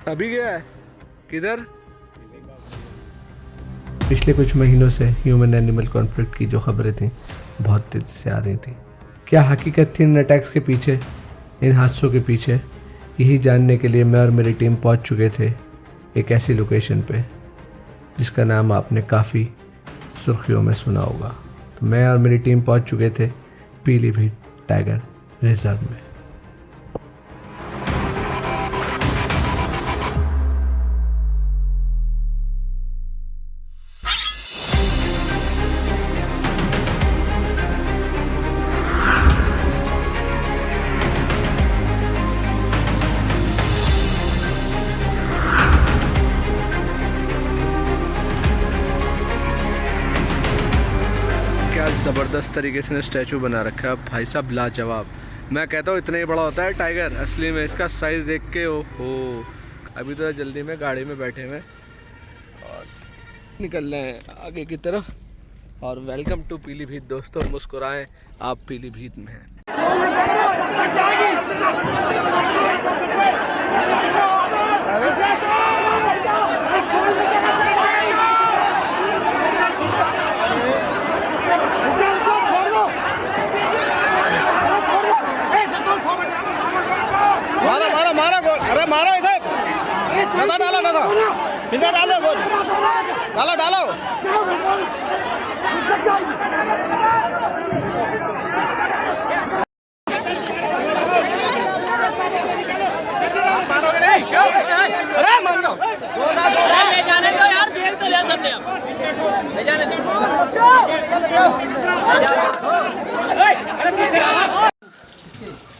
अभी गया है किधर? पिछले कुछ महीनों से ह्यूमन एनिमल कॉन्फ्लिक्ट की जो खबरें थीं बहुत तेज़ी से आ रही थी। क्या हकीकत थी इन अटैक्स के पीछे, इन हादसों के पीछे? यही जानने के लिए मैं और मेरी टीम पहुंच चुके थे एक ऐसी लोकेशन पे जिसका नाम आपने काफ़ी सुर्खियों में सुना होगा। तो मैं और मेरी टीम पहुंच चुके थे पीलीभीत टाइगर रिजर्व में। ज़बरदस्त तरीके से स्टैचू बना रखा है भाई साहब, लाजवाब। मैं कहता हूँ इतना ही बड़ा होता है टाइगर असली में, इसका साइज़ देख के ओ हो। अभी तो जल्दी में गाड़ी में बैठे हुए और निकल रहे हैं आगे की तरफ। और वेलकम टू पीलीभीत दोस्तों, मुस्कुराएं आप पीलीभीत में हैं। मारा गोल, अरे मारो इधर, डालो पिंजरा डालो गोल, डालो अरे मान दो, ले जाने दो यार, देख तो लिया सबने, ले जाने दो।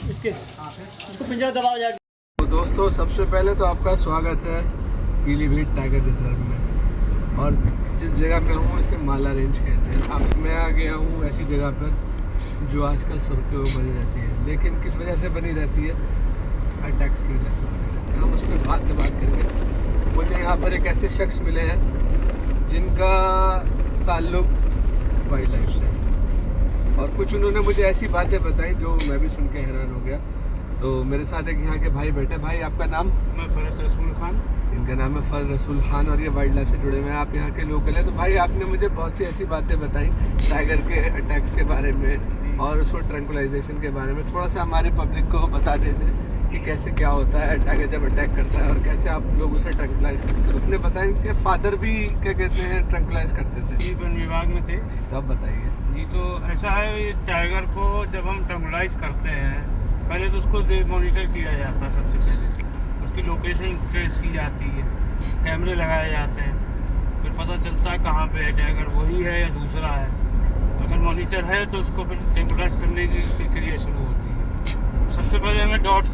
इसको पिंजरा दबाओ जाके। तो दोस्तों सबसे पहले तो आपका स्वागत है पीलीभीत टाइगर रिजर्व में। और जिस जगह पे हूँ इसे माला रेंज कहते हैं। अब मैं आ गया हूँ ऐसी जगह पर जो आजकल सुर्खियों में बनी रहती है, लेकिन किस वजह से बनी रहती है? अटैक्स की वजह से बनी रहती है। हम उस पर बात करेंगे। मुझे यहाँ पर एक ऐसे शख्स मिले हैं जिनका ताल्लुक वाइल्ड लाइफ से, और कुछ उन्होंने मुझे ऐसी बातें बताई जो मैं भी सुन के हैरान हो गया। तो मेरे साथ एक यहाँ के भाई बैठे। भाई आपका नाम? मैं फरत रसूल खान। इनका नाम है फरत रसूल खान और ये वाइल्ड लाइफ से जुड़े हुए हैं। आप यहाँ के लोकल हैं। तो भाई आपने मुझे बहुत सी ऐसी बातें बताई टाइगर के अटैक्स के बारे में और उसको ट्रैंकुलाइजेशन के बारे में। थोड़ा सा हमारे पब्लिक को बता देते कि कैसे क्या होता है टाइगर जब अटैक करता है और कैसे आप लोग उसे ट्रैंकुलाइज करते हैं। उसने बताया इनके फादर भी क्या कहते हैं ट्रैंकुलाइज करते थे। जी वन विभाग में थे। तब बताइए जी। तो ऐसा है, टाइगर को जब हम ट्रैंकुलाइज करते हैं पहले तो उसको मॉनिटर किया जाता है। सबसे पहले उसकी लोकेशन ट्रेस की जाती है, कैमरे लगाए जाते हैं, फिर पता चलता है कहाँ पे है टाइगर, वही है या दूसरा है। अगर मॉनिटर है तो उसको फिर ट्रैंकुलाइज करने की प्रक्रिया शुरू होती है। सबसे पहले हमें डॉट्स,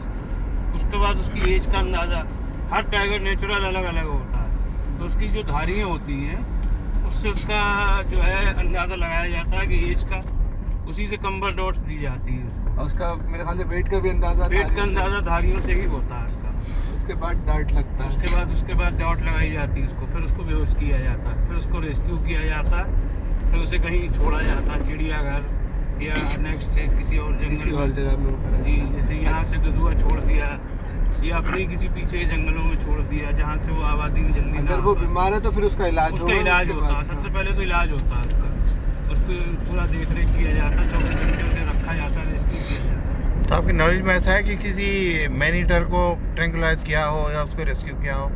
उसके बाद उसकी एज का अंदाज़ा। हर टाइगर नेचुरल अलग अलग होता है, तो उसकी जो धारियाँ होती हैं उससे उसका जो है अंदाज़ा लगाया जाता है कि एज का, उसी से कम्बर डॉट्स दी जाती है। और उसका मेरे ख्याल से वेट का भी अंदाज़ा, वेट का अंदाज़ा धारियों से ही होता है उसका। उसके बाद डांट लगता है, उसके बाद डॉट लगाई जाती है उसको, फिर उसको बेहोश किया जाता है, फिर उसको रेस्क्यू किया जाता है, फिर उसे कहीं छोड़ा जाता है, चिड़ियाघर या नेक्स्ट किसी और जगह में। जी, जैसे यहाँ से गदुआ छोड़ दिया या अपनी किसी पीछे जंगलों में छोड़ दिया जहाँ से वो आबादी में जल्दी। अगर वो बीमार है तो फिर उसका इलाज होता है। सबसे पहले तो इलाज होता है उसको पूरा देख रेख किया जाता है, 24 घंटे उसे रखा जाता है, रेस्क्यू किया जाता है। तो आपकी नॉलेज में ऐसा है कि किसी मैनीटर को ट्रैंकुलाइज किया हो या उसको रेस्क्यू किया हो,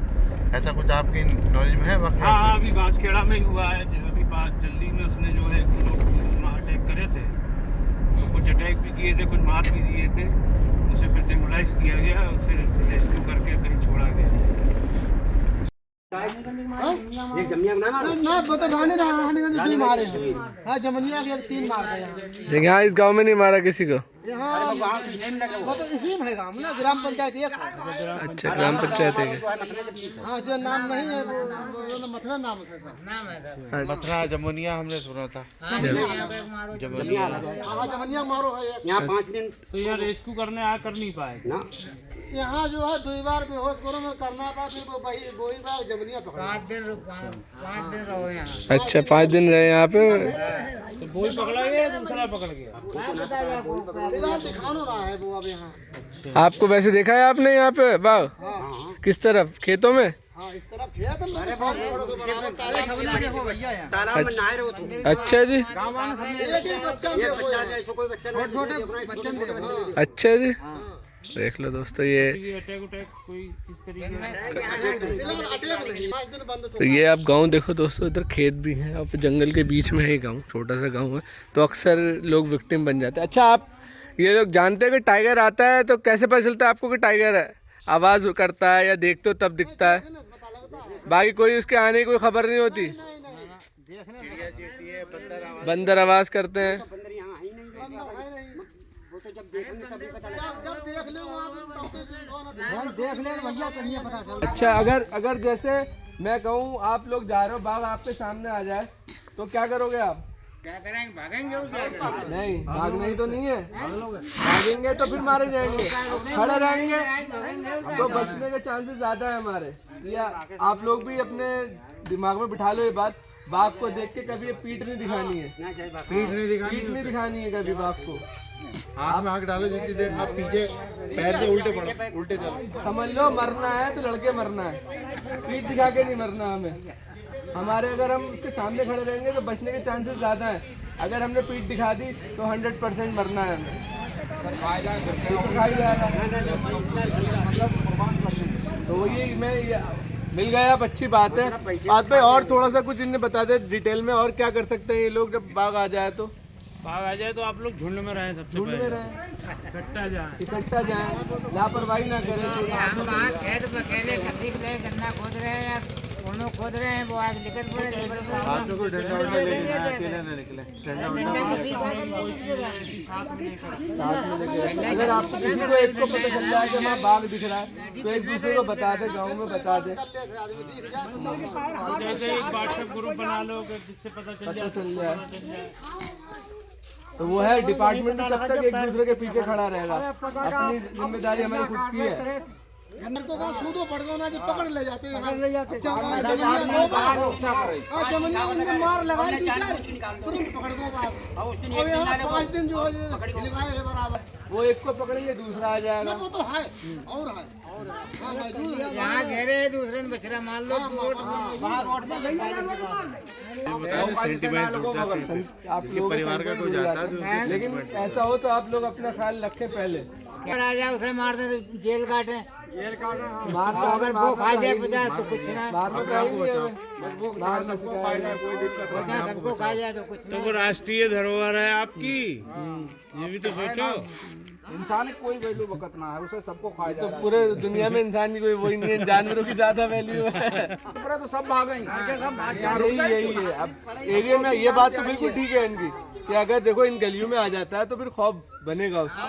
ऐसा कुछ आपकी नॉलेज में है? हाँ, अभी बांसखेड़ा में ही हुआ है। अभी जल्दी में उसने जो है अटैक करे थे, तो कुछ अटैक भी किए थे, कुछ मार भी दिए थे। उसे फिर ट्रैंकुलाइज किया गया, उसे रेस्क्यू करके कहीं छोड़ा गया। एक जमिया ना मारे ना, बता रानी तीन मारे हैं। हां, जमनिया के 3 मार गए। यहाँ इस गांव में नहीं मारा किसी को? यहाँ वो तो इसी में है गाँव ना, ग्राम पंचायत एक। अच्छा, ग्राम पंचायत है। हाँ, जो नाम नहीं है वो मथुरा नाम है सर, नाम है मथुरा जमुनिया हमने सुना था। जमनिया मारो है यहाँ 5 दिन तो यहाँ रेस्क्यू करने आ कर नहीं पाए ना। यहाँ जो है 2 बार बेहोश करो में करना पा, फिर वो वही बार जमनिया पकड़ा। 5 दिन रहो यहाँ। अच्छा, 5 दिन रहे यहाँ पे। तो वही पकड़ा गया, दूसरा पकड़ गया। फिलहाल दिखा रहा है वो अब यहाँ। आपको वैसे देखा है आपने यहाँ पे बाघ? हाँ। किस तरफ, खेतों में? हाँ इस तरफ खेत है, मेरे साथ बराबर तालाब देखो भैया यहाँ। तालाब में नहाए रहो तुम। अच्छा जी, एक एक बच्चा देखो यहाँ। कोई बच्चा छोटे बच्चे देखो। अच्छा जी। देख लो दोस्तों, ये अटैक कोई इस तरीके से फिलहाल अटैक नहीं, 5 दिन बंद तो ये आप गांव देखो दोस्तों, इधर खेत भी हैं और जंगल के बीच में है गांव, छोटा सा गांव है, तो अक्सर लोग विक्टिम बन जाते हैं। अच्छा, आप ये लोग जानते हैं कि टाइगर आता है तो कैसे पता चलता है आपको कि टाइगर है? आवाज़ करता है या देखते हो तब दिखता है, बाकी कोई उसके आने की कोई खबर नहीं होती? बंदर आवाज़ करते हैं। बंदर यहाँ ही नहीं है। वो तो जब देखेंगे तभी पता लगेगा। जब देख ले वहाँ पे देख ले भैया तभी पता चल। अच्छा, अगर जैसे मैं कहूँ आप लोग जा रहे हो, बाघ आपके सामने आ जाए तो क्या करोगे आप? क्या करेंगे, भागेंगे और क्या करेंगे? नहीं, भागना ही तो नहीं है, भागेंगे तो फिर मारे जाएंगे, खड़े रहेंगे तो बचने के चांसेस ज़्यादा है हमारे। या आप लोग भी अपने दिमाग में बिठा लो ये बात, बाघ को देख के कभी ये पीठ नहीं दिखानी है, पीठ नहीं दिखानी है कभी बाघ को। हाथ में आग डालो, जितनी देर आप पीछे पैर से उल्टे पड़ो, उल्टे चलो। समझ लो, मरना है तो लड़के मरना है, पीठ दिखा के नहीं मरना हमें। हमारे अगर हम उसके सामने खड़े रहेंगे तो बचने के चांसेस ज़्यादा हैं, अगर हमने पीठ दिखा दी तो 100% मरना है हमें, खाई जाएगा। तो वही मैं मिल गया, अब अच्छी बात है। बात पे और थोड़ा सा कुछ इन्हें बता दे डिटेल में, और क्या कर सकते हैं ये लोग जब बाघ आ जाए तो? बाघ आ जाए तो आप लोग झुंड में रहें, सबसे झुंड में पहले रहें, इकट्ठा जाएं, लापरवाही ना करें। हम वहाँ खेत में अकेले खत्ती पे गन्ना खोद रहे हैं या कोनो खोद रहे हैं, वो आज निकल पड़े। अगर आपको किसी को एक को पता चल जाए कि वहाँ बाघ दिख रहा है तो एक दूसरे को बता दे, गाँव में बता दे, जैसे एक व्हाट्सएप ग्रुप बना लो कि जिससे पता चल जाए। तो वो है डिपार्टमेंट तब तक एक दूसरे के पीछे खड़ा रहेगा, अपनी जिम्मेदारी हमारी खुद की है। अंदर तो वहाँ सूदो पड़ गया ना, जब पकड़ ले जाते हैं, जमनिया उनने मार लगाई तुरंत पकड़ दो बाघ। और यहाँ 5 दिन जो लगाए है बराबर, वो एक को पकड़ेंगे दूसरा आ जाएगा। वो तो है और है यहाँ घेरे दूसरे ने बछड़ा मार लो। आप परिवार का कोई जाता है, लेकिन ऐसा हो तो आप लोग अपना ख्याल रखें पहले। आ जाए उसे मार दे तो जेल काटे, मार तो अगर वो खा जाए 50 तो कुछ ना, सबको खा जाए तो कुछ तो वो राष्ट्रीय धरोहर है आपकी, ये भी तो सोचो। इंसान की कोई वैल्यू वक्त ना है, उसे सबको खाया तो पूरे दुनिया में इंसान की कोई वही नहीं है, जानवरों की ज्यादा वैल्यू है। तो सब भागेंगे। यही है। अब एरिया में ये बात तो बिल्कुल ठीक है इनकी कि अगर देखो इन गलियों में आ जाता है तो फिर खौफ बनेगा उसका,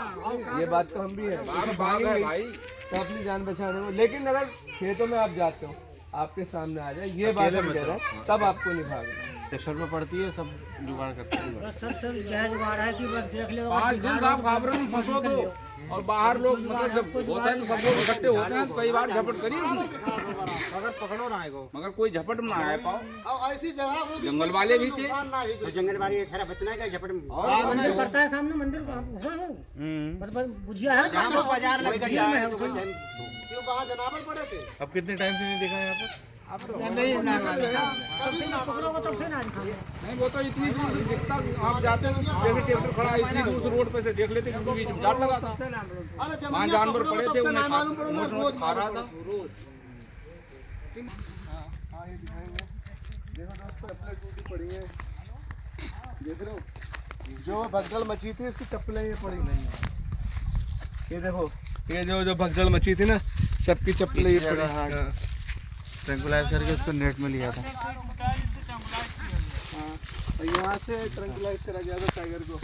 ये बात तो हम भी है, भाई तो अपनी जान बचाने को। लेकिन अगर खेतों में आप जाते हो, आपके सामने आ जाए, ये बात हम कह रहे हैं, तब आपको नहीं भागना। प्रेशर में पड़ती है, सब जुगाड़ करते हैं। सब क्या जुगाड़ है कि बस देख ले। 5 दिन साहब घाबरे में फंसो तो, और बाहर लोग मतलब जब होता है तो सब लोग इकट्ठे होते हैं, तो कई बार झपट करिए अगर पकड़ो ना आएगा, मगर कोई झपट में ना आए पाओ। अब ऐसी जगह जंगल वाले भी थे, तो जंगल वाली खैर बचना है झपट में। मंदिर पड़ता है सामने, मंदिर मतलब बुझिया है, बाजार लग गया है क्यों वहाँ जनावर पड़े थे। अब कितने टाइम से नहीं देखा यहाँ पर? नहीं वो तो इतनी दूर से दिखता, आप जाते हैं जैसे ट्रैक्टर खड़ा है इतनी दूर से रोड पे से देख लेते, क्योंकि बीच में जाल लगा था, वहाँ जानवर पड़े थे, उन्हें रोज खा रहा था। देख रहे हो, जो भगदड़ मची थी उसकी चप्पलें ये पड़ी नहीं है। ये देखो, ये जो भगदड़ मची थी ना, सबकी चप्पलें ये पड़ी। ट्रैंकुलाइज करके उसको नेट में लिया था। और यहाँ से ट्रैंकुलाइज करा गया था टाइगर को।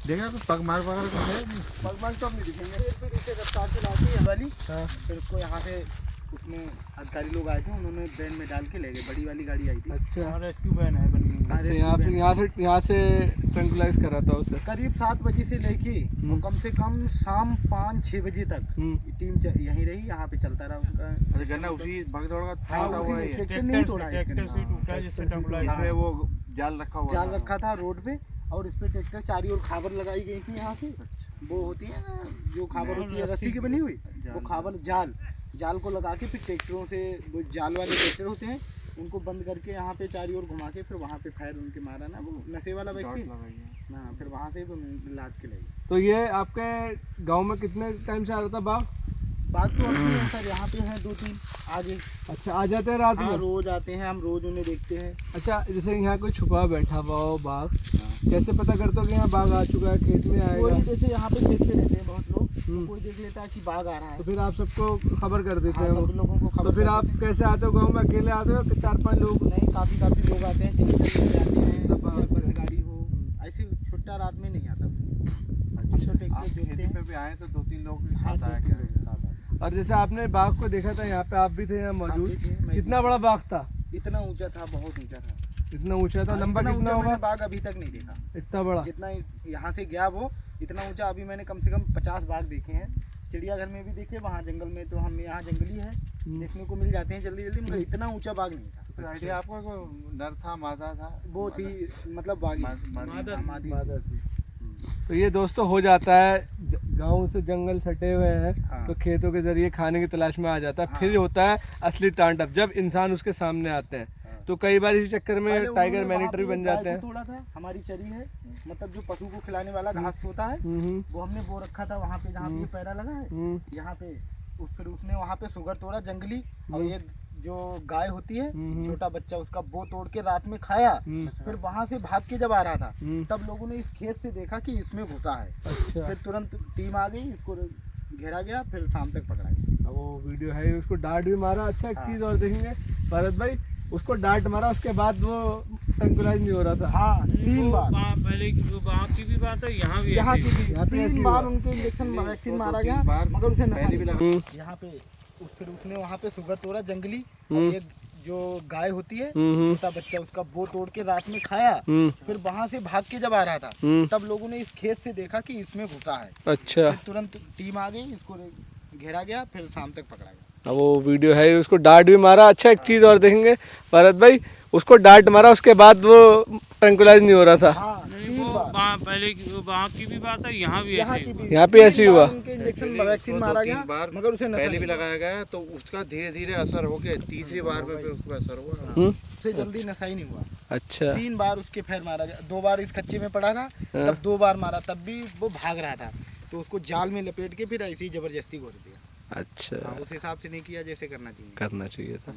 देखा तो पग मार तो अब नहीं दिखेंगे। फिर उसको यहाँ से उसमें अधिकारी लोग आए थे, उन्होंने वैन में डाल के ले गए, बड़ी वाली गाड़ी आई थी। अच्छा, रेस्क्यू वैन है बनी हुई। अच्छा, यहाँ से ट्रैंकुलाइज करा था उसे। करीब 7 बजे से लेके और कम से कम शाम 5-6 बजे तक टीम यहीं रही, यहाँ पे चलता रहा उनका। गन्ना उसी भगदड़ का छोड़ा हुआ है। ट्रैक्टर नहीं तोड़ा है, ट्रैक्टर से टूटा है जिससे टंगला इसमें वो जाल रखा हुआ जाल रखा था रोड पे, और इस पे ट्रैक्टर चारी और खाबर लगाई गई थी। यहाँ से वो होती है ना जो खाबर होती है रस्सी की बनी हुई, वो खाबर जाल को लगा के फिर ट्रैक्टरों से, वो जाल वाले ट्रैक्टर होते हैं उनको बंद करके यहाँ पे चारों ओर घुमा के फिर वहाँ पे फायर उनके मारा ना, वो नशे वाला व्यक्ति हाँ, फिर वहाँ से तो लाद के ले। तो ये आपके गांव में कितने टाइम से आ रहा था बाघ? बाघ तो अभी है सर, यहाँ पे हैं 2-3 आगे। अच्छा, आ जाते हैं रात हाँ, में? रोज आते हैं, हम रोज उन्हें देखते हैं। अच्छा, जैसे यहाँ कोई छुपा बैठा हुआ हो बाघ, कैसे पता करते हो कि यहाँ बाघ आ चुका है, खेत में आएगा? कोई जैसे यहाँ पे खेत पे रहते हैं बहुत लोग, तो कोई देख लेता है कि बाघ आ रहा है तो फिर आप सबको खबर कर देते हाँ, हैं? सब लोगों को खबर तो फिर कर आप देते कैसे आते हो गाँव में? अकेले आते हो कि 4-5 लोग? हैं। नहीं, काफी लोग आते हैं, ट्रैक्टर लेके आते हैं या बंद गाड़ी हो, ऐसे छुट्टा रात में नहीं आता। हम तो ट्रैक्टर देखते हैं। पे भी आए तो 2-3 लोग भी हाँ, साथ आया ट्रैक्टर क्या? के साथ आते हैं। और जैसे आपने बाघ को देखा था, यहाँ पे आप भी थे यहाँ मौजूद, हाँ, थे, मैं कितना बड़ा बाघ था? इतना ऊंचा था, बहुत ऊंचा था। इतना ऊंचा था? हाँ, लंबा इतना कितना ऊंचा होगा? मैंने बाघ अभी तक नहीं देखा, इतना बड़ा? जितना यहाँ से गया वो इतना ऊंचा अभी मैंने कम से कम 50 बाघ देखे हैं। चिड़ियाघर में भी देखे, वहाँ जंगल में, तो हम यहाँ जंगली है देखने को मिल जाते हैं जल्दी जल्दी, मगर इतना ऊंचा बाघ नहीं था। तो आइडिया आपको कोई नर था, मादा था? वो थी मतलब बागी मादी। तो ये दोस्तों हो जाता है, गांव से जंगल सटे हुए हैं हाँ। तो खेतों के जरिए खाने की तलाश में आ जाता है, फिर होता है असली तांडव जब इंसान उसके सामने आते हैं। तो कई बार इसी चक्कर में पहले टाइगर उन्होंने मैनिटर भी वहाँ बन पे जाते गाय हैं। को तोड़ा था, हमारी चरी है, मतलब जो पशु को खिलाने वाला घास होता है, वो हमने बो रखा था वहाँ पे जहाँ पे ये पैरा लगा है, यहाँ पे फिर उसने वहाँ पे शुगर तोड़ा जंगली, और एक जो गाय होती है छोटा बच्चा, उसका बो तोड़ के रात में खाया। फिर वहाँ से भाग के जब आ रहा था तब लोगों ने इस खेत से देखा कि इसमें घुसा है। अच्छा, फिर तुरंत टीम आ गई, इसको घेरा गया, फिर शाम तक पकड़ा गया। अब वो वीडियो है, उसको डांट भी मारा। अच्छा, एक हाँ। चीज और देखेंगे भरत भाई, उसको डांट मारा, उसके बाद वो ट्रैंकुलाइज नहीं हो रहा था। हाँ, 3 बार पहले की वहाँ की भी बात है, यहाँ भी यहाँ ऐसे की ही। भी यहाँ पे ऐसे 3 ही बार हुआ। उनके इंजेक्शन वैक्सीन मारा गया, बार मगर उसे पहले भी लगा। यहाँ पे फिर उसने वहाँ पे शुगर तोड़ा जंगली, और एक जो गाय होती है छोटा बच्चा, उसका बो तोड़ के रात में खाया। फिर वहाँ से भाग के जब आ रहा था तब लोगों ने इस खेत से देखा कि इसमें घुसा है। अच्छा, फिर तुरंत टीम आ गई, इसको घेरा गया, फिर शाम तक पकड़ा गया। अब वो वीडियो है, उसको डांट भी मारा। अच्छा, एक चीज और देखेंगे भरत भाई, उसको डांट मारा, उसके बाद वो ट्रैंकुलाइज नहीं हो रहा था। हाँ, नहीं, 3 वो बार वहाँ पहले की वहाँ की भी बात है, यहाँ भी यहाँ ऐसे की ही। भी यहाँ पे ऐसे ही 3 बार हुआ। उनके इंजेक्शन वैक्सीन मारा गया, बार मगर उसे नशा पहले भी नहीं लगाया गया तो उसका धीरे धीरे असर हो गया, तीसरी बार में फिर उसको असर हुआ। उससे जल्दी नशा ही नहीं हुआ। अच्छा, 3 बार उसके फैर मारा गया, 2 बार इस कच्चे में पड़ा था, तब 2 बार मारा, तब भी वो भाग रहा था, तो उसको जाल में लपेट के फिर ऐसे ही जबरदस्ती घोर दिया। अच्छा, हाँ, उस हिसाब से नहीं किया जैसे करना चाहिए। करना चाहिए था।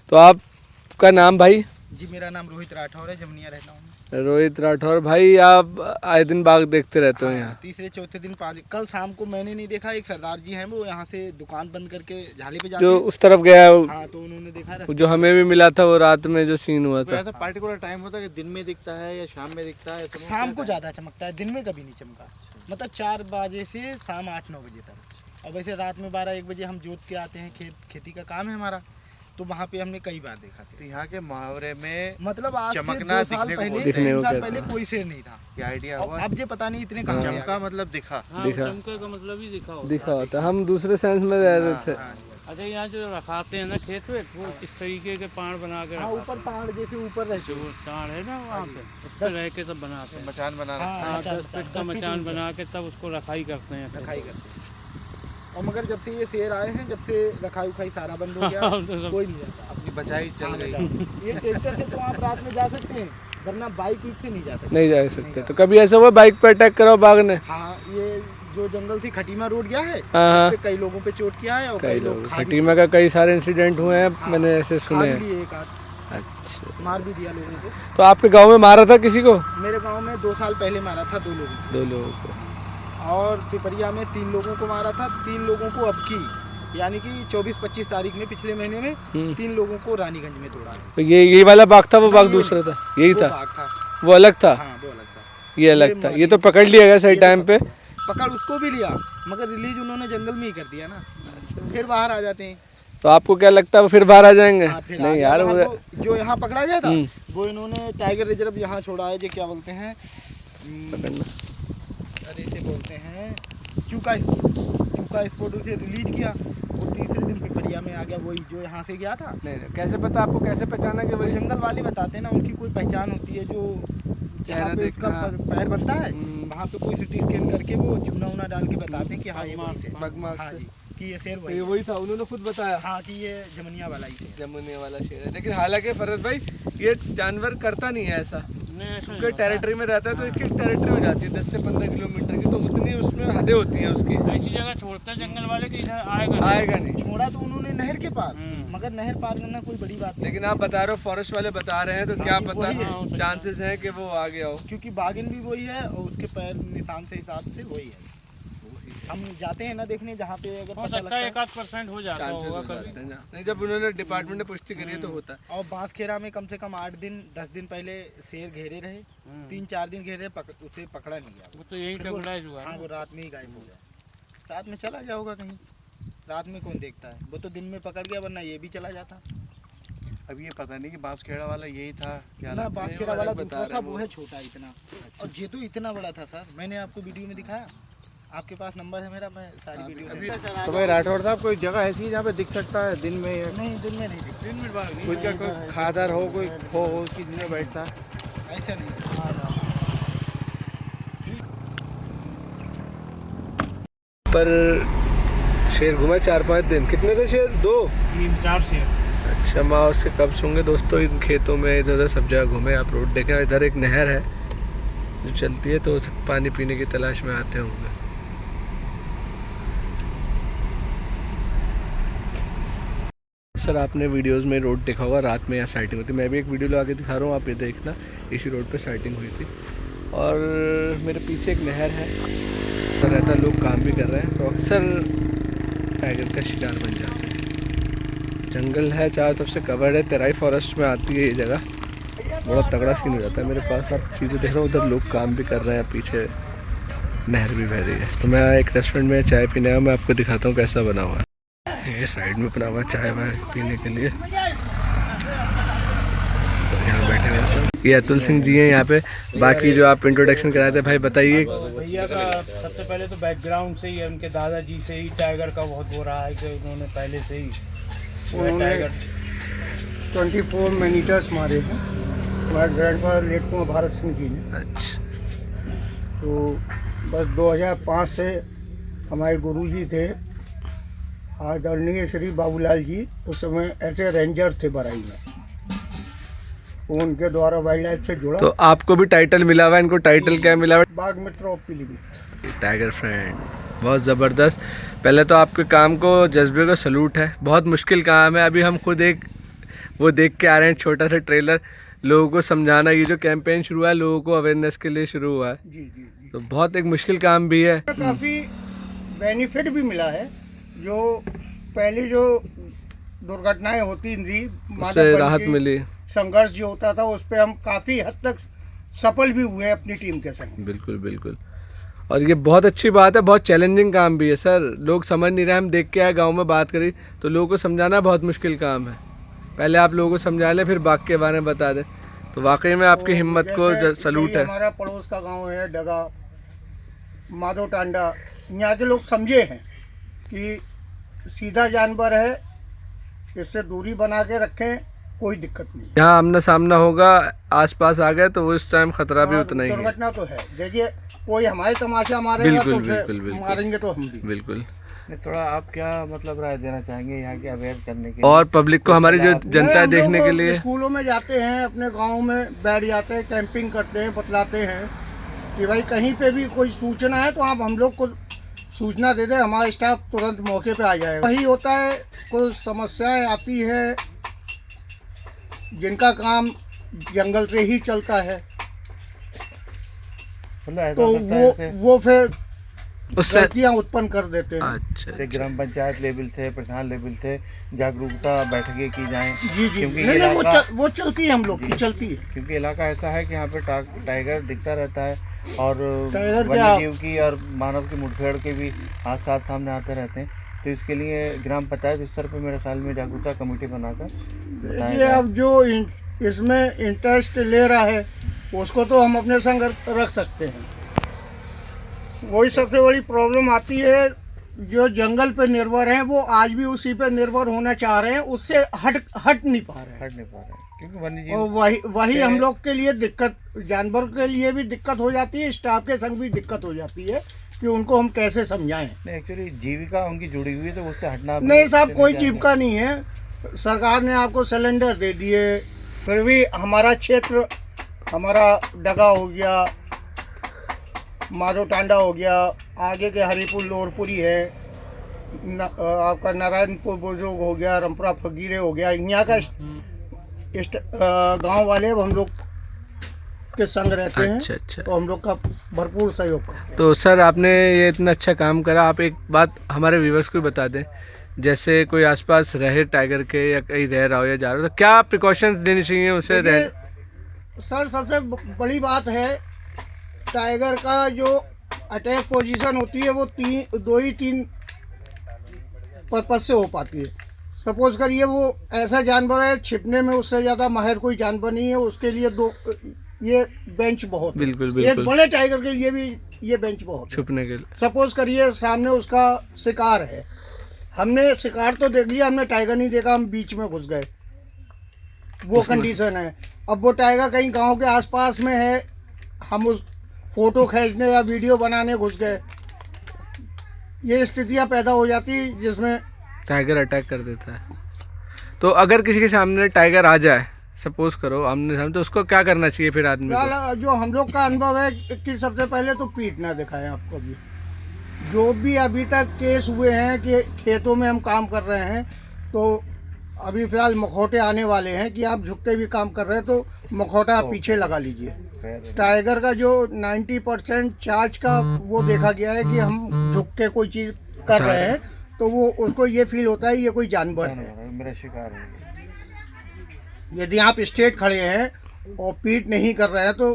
तो आपका नाम भाई? जी, मेरा नाम रोहित राठौर है, जमनिया रहता हूँ मैं। रोहित राठौर भाई, आप आए दिन बाघ देखते रहते हो यहाँ? तीसरे चौथे दिन 5 कल शाम को मैंने नहीं देखा, एक सरदार जी हैं, वो यहाँ से दुकान बंद करके झाली पे जाते जो हैं। उस तरफ गया है, हाँ, तो उन्होंने देखा वो जो हमें भी मिला था, वो रात में जो सीन हुआ कोई था। ऐसा पर्टिकुलर टाइम होता है कि दिन में दिखता है या शाम में दिखता है? शाम को ज़्यादा चमकता है, दिन में कभी नहीं चमका, मतलब 4 बजे से शाम 8-9 बजे तक। और वैसे रात में 12-1 बजे हम जोत के आते हैं, खेती का काम है हमारा, तो वहाँ पे हमने कई बार देखा तो शेर। यहाँ के मुहावरे में मतलब आज से चमकना 2 साल दिखने को पहले, बोलते हैं। 3 साल दिखने को पहले कहते कोई शेर नहीं था, क्या आइडिया और हुआ? अब जे पता नहीं इतने कहाँ से आ गए। चमका मतलब दिखा। हाँ, दिखा। चमके का मतलब ही दिखा होता दिखा होता, हम दूसरे सेंस में रह रहे थे। अच्छा, यहाँ जो रखाते हैं ना खेत में, वो किस तरीके के पाड़ बना के हाँ, रखाते ऊपर पहाड़ जैसे ऊपर रहते हैं। हैं। वो ताड़ है ना वहाँ पे, उस पर रह के सब बनाते हैं। मचान बना रखा हाँ, हाँ, 10 10 फीट का मचान बना के तब उसको रखाई करते हैं। रखाई करते हैं। और मगर जब से ये शेर आए हैं, जब से रखाई उखाई सारा बंद हो गया, हाँ, तो सब- कोई नहीं जाता। अपनी बचाई चल गई। ये ट्रैक्टर से तो आप रात में जा सकते हैं, वरना बाइक से नहीं जा सकते। नहीं जा सकते। तो कभी ऐसा हुआ बाइक पर अटैक करा बाघ ने? हाँ, ये जो जंगल से खटीमा रोड गया है, हाँ, उस पे कई लोगों पे चोट किया है, और कई लोग खा भी खटीमा का कई सारे इंसिडेंट हुए हैं, हाँ, मैंने ऐसे खा सुने भी हैं। लिए एक आध, अच्छा, मार भी दिया लोगों को। तो आपके गांव में मारा था किसी को? मेरे गांव में 2 साल पहले मारा था 2 लोगों 2 लोगों को। को, और पिपरिया में 3 लोगों को मारा था। 3 लोगों को अब की, यानी कि 24-25 तारीख में, पिछले महीने में 3 लोगों को रानीगंज में तोड़ा है। तो यही वाला बाघ था, वो बाघ नहीं, दूसरा था? यही वो था, बाघ था। वो अलग था? हाँ, वो अलग था। ये अलग था। ये तो पकड़ लिया गया सही टाइम पे? पकड़ उसको भी लिया, मगर रिलीज उन्होंने जंगल में ही कर दिया ना, फिर बाहर आ जाते हैं। तो आपको क्या लगता है वो फिर बाहर आ जाएंगे? हाँ, फिर नहीं आ यार, गया वो बाहर। जो यहाँ पकड़ा गया था, वो इन्होंने टाइगर रिजर्व यहाँ छोड़ा है, जो क्या बोलते हैं, अरे इसे बोलते हैं चूका स्पोर्ट उसे रिलीज किया। वो तीसरे दिन पिपरिया में आ गया, वही जो यहाँ से गया था। नहीं, कैसे पता आपको, कैसे पहचाना कि वो वही? जंगल वाले बताते हैं ना, उनकी कोई पहचान होती है, जो जहाँ चेहरा पे उसका देखना। पैर बनता है, वहाँ पे कोई सिटी स्कैन करके वो चूना उना डाल के बताते हैं कि हाँ, ये वहीं से। बग मार्क हाँ से। जी, कि ये शेर तो वही ये है। वही था, उन्होंने खुद बताया हाँ कि ये जमुनिया वाला ही शेर है। जमुने वाला शेर है। लेकिन हालांकि फरज भाई ये जानवर करता नहीं है ऐसा, नहीं ऐसा क्योंकि टेरिटरी में रहता है तो एक एक टेरिटरी में जाती है 10 से 15 किलोमीटर की, तो उतनी उसमें हदें होती हैं उसकी, ऐसी जगह छोड़ता है जंगल वाले कि इधर आएगा आएगा नहीं। छोड़ा तो उन्होंने नहर के पार, मगर नहर पार करना कोई बड़ी बात नहीं, लेकिन आप बता रहे हो फॉरेस्ट वाले बता रहे हैं, तो क्या पता चांसेस हैं कि वो आ गया हो। क्योंकि बागिन भी वही है और उसके पैर निशान से हिसाब से वही है। हम जाते हैं ना देखने जहाँ पे अगर हो पता सकता लगता है है। 1-8% हो जाता चांसेस होगा हो कभी। जाते हैं जहाँ। नहीं, जब उन्होंने डिपार्टमेंट ने पुष्टि करी है तो होता है। और बांसखेड़ा में कम से कम 8 दिन 10 दिन पहले शेर घेरे रहे, 3-4 दिन घेरे, उसे पकड़ा नहीं गया। वो तो यही टंगड़ाइज हुआ हाँ है। वो रात में ही गायब हो गया। रात में चला गया होगा कहीं, रात में कौन देखता है, वो तो दिन में पकड़ गया, वरना ये भी चला जाता। अब ये पता नहीं कि बांसखेड़ा वाला यही था क्या ना बांसखेड़ा वाला बता दूसरा रहे था, हैं वो है छोटा इतना, और ये तो इतना बड़ा था सर। मैंने आपको वीडियो में दिखाया, आपके पास नंबर है मेरा, मैं सारी वीडियो तो भाई राठौर साहब कोई जगह ऐसी है जहाँ पे दिख सकता है दिन में, या नहीं, दिन में नहीं दिखती, दिन में बाग नहीं। कोई क्या कोई खादर हो, कोई खो हो उसकी दिन बैठता है? ऐसा नहीं। पर शेर घूमा 4-5 दिन। कितने थे शेर? 2? 3-4 शेर। अच्छा, माँ उसके कब होंगे दोस्तों। इन खेतों में इधर उधर सब जगह घूमे। आप रोड देखें, इधर एक नहर है जो चलती है, तो पानी पीने की तलाश में आते होंगे। सर आपने वीडियोस में रोड देखा होगा, रात में यहाँ साइटिंग होती है। मैं भी एक वीडियो लगा के दिखा रहा हूँ, आप ये देखना। इसी रोड पे साइटिंग हुई थी। और मेरे पीछे एक नहर है, तो रहता लोग काम भी कर रहे हैं, तो अक्सर टाइगर का शिकार बन जाते हैं। जंगल है, चारों तरफ से कवर्ड है, तेराई फॉरेस्ट में आती है ये जगह। बड़ा तगड़ा सीन हो जाता है। मेरे पास आप चीज़ें देख रहे हो, उधर लोग काम भी कर रहे हैं, पीछे नहर भी बह रही है। तो मैं एक रेस्टोरेंट में चाय पीने आया, मैं आपको दिखाता हूँ कैसा बना हुआ है। ये साइड में बना हुआ चाय वाय पीने के लिए, तो यहाँ बैठे हुए हैं। ये अतुल सिंह जी हैं यहाँ पे। बाकी जो आप इंट्रोडक्शन कराए थे भाई, बताइए। भैया का सबसे पहले तो बैकग्राउंड से ही है, उनके दादाजी से ही टाइगर का बहुत हो रहा है कि उन्होंने पहले से ही टाइगर 24 मैनीटर्स मारे हैं हमारे ग्रैंडफादर लेट कुमार भारत सिंह जी ने। अच्छा, तो बस 2005 से हमारे गुरुजी थे आदरणीय श्री बाबूलाल जी, उस समय ऐसे रेंजर थे बराई में, उनके द्वारा वाइल्ड लाइफ से जुड़ा। तो आपको भी टाइटल मिला हुआ है। इनको टाइटल क्या मिला हुआ बाघ मित्र ऑफ पीलीभीत। है? Tiger friend. बहुत ज़बरदस्त। पहले तो आपके काम को, जज्बे को सलूट है। बहुत मुश्किल काम है। अभी हम खुद एक वो देख के आ रहे हैं, छोटा सा ट्रेलर, लोगों को समझाना। ये जो कैंपेन शुरू हुआ है, लोगों को अवेयरनेस के लिए शुरू हुआ है, जी जी जी। तो बहुत एक मुश्किल काम भी है। काफ़ी बेनिफिट भी मिला है। जो पहले जो दुर्घटनाएं होती थी, उससे राहत मिली। संघर्ष जो होता था, उस पर हम काफ़ी हद तक सफल भी हुए अपनी टीम के संग। बिल्कुल बिल्कुल। और ये बहुत अच्छी बात है। बहुत चैलेंजिंग काम भी है सर। लोग समझ नहीं रहे। हम देख के आए, गांव में बात करी, तो लोगों को समझाना बहुत मुश्किल काम है। पहले आप लोगों को समझा लें, फिर बाघ के बारे में बता दें। तो वाकई में आपकी हिम्मत को सलूट है। हमारा पड़ोस का गांव है डगा, माधो टांडा, यहाँ के लोग समझे हैं कि सीधा जानवर है, इससे दूरी बना के रखें, कोई दिक्कत नहीं। यहाँ आमना सामना होगा, आसपास आ गए तो वो इस टाइम खतरा भी उतना ही है। दुर्घटना तो है। देखिए, कोई हमारे तमाशा मारेगा बिल्कुल, तो बिल्कुल, बिल्कुल। मारेंगे तो हम भी। बिल्कुल। थोड़ा आप क्या मतलब राय देना चाहेंगे यहाँ के अवेयर करने के और पब्लिक को, हमारी जो जनता है, हम लोग देखने के लिए। स्कूलों में जाते हैं, अपने गाँव में बैठ जाते हैं, कैंपिंग करते हैं, बतलाते हैं कि भाई कहीं पे भी कोई सूचना है तो आप हम लोग को सूचना दे दें, हमारा स्टाफ तुरंत मौके पे आ जाएगा। वही होता है, कुछ समस्याएं आती है, जिनका काम जंगल से ही चलता है, तो वो फिर उससे गलतियां उत्पन्न कर देते हैं। अच्छा, ग्राम पंचायत लेवल थे, प्रधान लेवल थे, जागरूकता बैठकें की जाएं। जी जी। क्योंकि नहीं, इलाका- वो चलती है, हम लोग की चलती है। क्योंकि इलाका ऐसा है कि यहाँ पे टाइगर दिखता रहता है, और टाइगर क्या- वन्य जीव की और मानव की मुठभेड़ के भी हादसा सामने आते रहते हैं। तो इसके लिए ग्राम पंचायत स्तर पर मेरे ख्याल में जागरूकता कमेटी बनाकर बताया ये जाए। अब जो इसमें इंटरेस्ट ले रहा है, उसको तो हम अपने संग रख सकते हैं। वही सबसे बड़ी प्रॉब्लम आती है, जो जंगल पे निर्भर हैं, वो आज भी उसी पे निर्भर होना चाह रहे हैं, उससे हट नहीं पा रहे हैं। हट नहीं पा रहे हैं, क्योंकि वन्य और जीव वही हम लोग के लिए दिक्कत, जानवर के लिए भी दिक्कत हो जाती है, स्टाफ के संग भी दिक्कत हो जाती है कि उनको हम कैसे समझाएं। नहीं, एक्चुअली जीविका उनकी जुड़ी हुई है तो उससे हटना नहीं साहब, कोई जीविका नहीं है। सरकार ने आपको सिलेंडर दे दिए, फिर भी हमारा क्षेत्र, हमारा डगा हो गया, माधो टांडा हो गया, आगे के हरिपुर लोरपुरी है, आपका नारायणपुर बुजुर्ग हो गया, रमपुरा फकीरे हो गया, यहाँ का गांव वाले हम लोग के संग रहते हैं। अच्छा। तो हम लोग का भरपूर सहयोग करते हैं। तो सर आपने ये इतना अच्छा काम करा, आप एक बात हमारे व्यूवर्स को बता दें, जैसे कोई आसपास रहे टाइगर के या कहीं रह रहा हो या जा रहा हो तो क्या प्रिकॉशंस देनी चाहिए उसे? सर सबसे बड़ी बात है, टाइगर का जो अटैक पोजीशन होती है वो दो ही तीन पर्पज से हो पाती है। सपोज करिए वो ऐसा जानवर है, छिपने में उससे ज़्यादा माहिर कोई जानवर नहीं है, उसके लिए ये बेंच बहुत है। बिल्कुल एक बड़े टाइगर के लिए भी ये बेंच बहुत छुपने के लिए। सपोज करिए सामने उसका शिकार है, हमने शिकार तो देख लिया, हमने टाइगर नहीं देखा, हम बीच में घुस गए, वो कंडीशन है। अब वो टाइगर कहीं गांव के आसपास में है, हम उस फोटो खींचने या वीडियो बनाने घुस गए, ये स्थितियां पैदा हो जाती जिसमें टाइगर अटैक कर देता है। तो अगर किसी के सामने टाइगर आ जाए, सपोज करो आमने सामने, तो उसको क्या करना चाहिए फिर आदमी को? जो हम लोग का अनुभव है कि सबसे पहले तो पीठ ना दिखाएं आपको भी। जो भी अभी तक केस हुए हैं कि खेतों में हम काम कर रहे हैं, तो अभी फिलहाल मखौटे आने वाले हैं कि आप झुक के भी काम कर रहे हैं तो मखौटा पीछे लगा लीजिए। टाइगर का जो 90% चार्ज का वो देखा गया है कि हम झुक के कोई चीज़ कर रहे हैं तो वो उसको ये फील होता है ये कोई जानवर है, मेरा शिकार है। यदि आप स्ट्रेट खड़े हैं और पीठ नहीं कर रहे हैं तो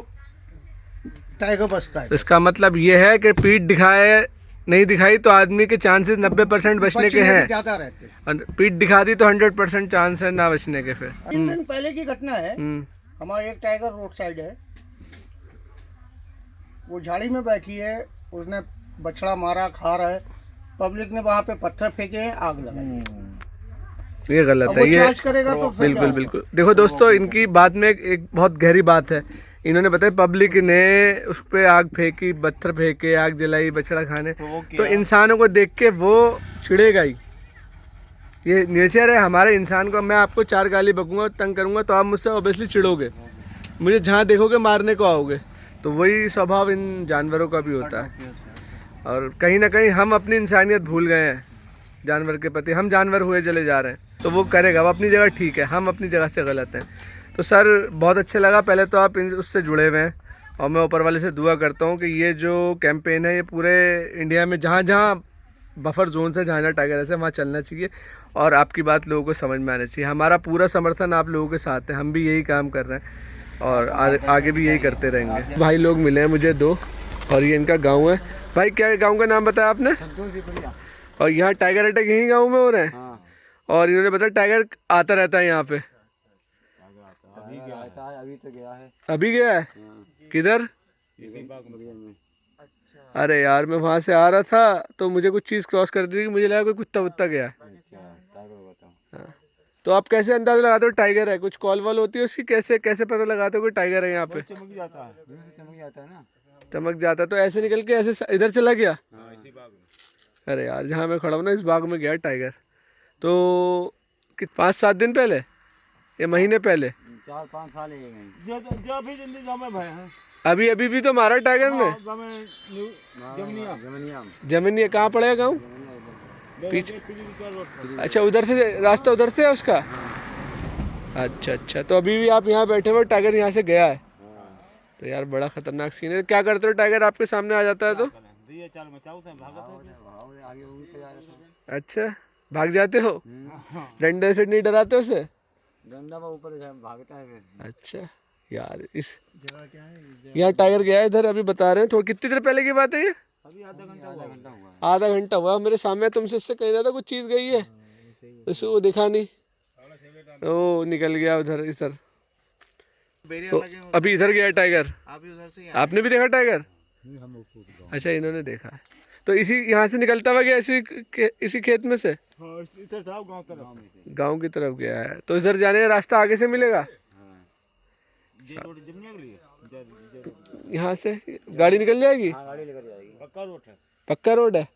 टाइगर बचता है। तो इसका मतलब ये है कि पीठ दिखाए नहीं दिखाई तो आदमी के चांसेस 90% बचने के हैं, ज़्यादा रहते हैं। और पीठ दिखा दी तो 100% चांस है ना बचने के। फिर 3 दिन पहले की घटना है, हमारा एक टाइगर रोड साइड है, वो झाड़ी में बैठी है, उसने बछड़ा मारा, खा रहा है, पब्लिक ने वहाँ पे पत्थर फेंके हैं, आग लगाई। ये गलत है, ये चार्ज करेगा तो फिर बिल्कुल बिल्कुल। देखो दोस्तों, इनकी बात में एक बहुत गहरी बात है। इन्होंने बताया पब्लिक ने उस पर आग फेंकी, पत्थर फेंके, आग जलाई बछड़ा खाने, तो इंसानों को देख के वो चिढ़ेगा ही। ये नेचर है हमारे इंसान को। मैं आपको 4 गाली बकूंगा, तंग करूंगा तो आप मुझसे ऑब्वियसली चिढ़ोगे, मुझे जहाँ देखोगे मारने को आओगे। तो वही स्वभाव इन जानवरों का भी होता है। और कहीं ना कहीं हम अपनी इंसानियत भूल गए हैं जानवर के प्रति, हम जानवर हुए चले जा रहे हैं। तो वो करेगा, वो अपनी जगह ठीक है, हम अपनी जगह से गलत हैं। तो सर बहुत अच्छा लगा, पहले तो आप उससे जुड़े हुए हैं, और मैं ऊपर वाले से दुआ करता हूँ कि ये जो कैंपेन है ये पूरे इंडिया में जहाँ जहाँ बफर जोन से, जहाँ जहाँ टाइगर है वहाँ चलना चाहिए, और आपकी बात लोगों को समझ में आना चाहिए। हमारा पूरा समर्थन आप लोगों के साथ है, हम भी यही काम कर रहे हैं और आगे भी यही करते रहेंगे। भाई लोग मिले हैं मुझे 2, और ये इनका गाँव है। भाई क्या गाँव का नाम बताया आपने? और यहाँ टाइगर अटैक यही गाँव में हो रहे हैं? और इन्होंने बताया टाइगर आता रहता है यहाँ पे? अभी गया है? किधर? अरे यार मैं वहाँ से आ रहा था तो मुझे कुछ चीज़ क्रॉस कर दी थी, मुझे लगा कोई कुत्ता वुत्ता गया है। हाँ। तो आप कैसे अंदाजा लगाते हो टाइगर है? कुछ कॉल वॉल होती है उसकी? कैसे पता लगाते हो कोई टाइगर है यहाँ पे? चमक जाता है ना, चमक जाता है। तो ऐसे निकल के ऐसे इधर चला गया? अरे यार जहाँ मैं खड़ा हूँ ना इस बाग में गया टाइगर। तो 5-7 दिन पहले या महीने पहले? 4-5 साल अभी भी तो मारा टाइगर ने। जमीनिया कहाँ पड़ेगा गाँव? पीछे? अच्छा उधर से रास्ता उधर से है उसका? अच्छा। तो अभी भी आप यहाँ बैठे हुए, टाइगर यहाँ से गया है? तो यार बड़ा खतरनाक सीन है। क्या करते हो टाइगर आपके सामने आ जाता है तो? अच्छा भाग जाते हो? डंडे से नहीं डराते उसे? डंडा ऊपर भागता है। अच्छा यार इस यहाँ टाइगर गया है इधर, अभी बता रहे हैं। तो कितनी देर पहले की बात है ये? अभी आधा घंटा हुआ मेरे सामने तुमसे इससे कहीं ज़्यादा कुछ चीज़ गई है, उसे वो दिखा नहीं, ओ निकल गया उधर इधर। तो अभी इधर गया टाइगर, आपने भी देखा टाइगर? अच्छा इन्होंने देखा है। तो इसी यहाँ से निकलता हुआ गया इसी खेत में से? गांव की तरफ गया है। तो इधर जाने का रास्ता आगे से मिलेगा? यहाँ से गाड़ी निकल जाएगी? गाड़ी लेकर जाएगी। पक्का रोड है। पक्का रोड है?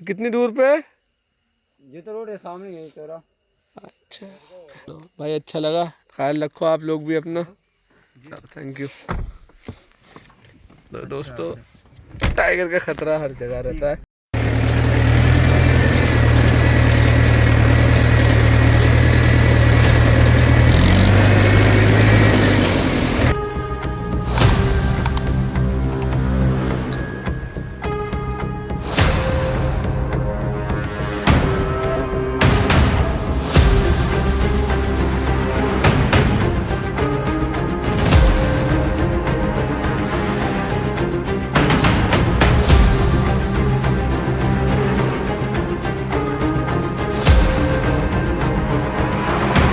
कितनी दूर पे है? ये तो रोड है सामने यही तेरा। अच्छा तो भाई अच्छा लगा, ख्याल रखो आप लोग भी अपना। Thank you. तो दोस्तों टाइगर का खतरा हर जगह रहता है,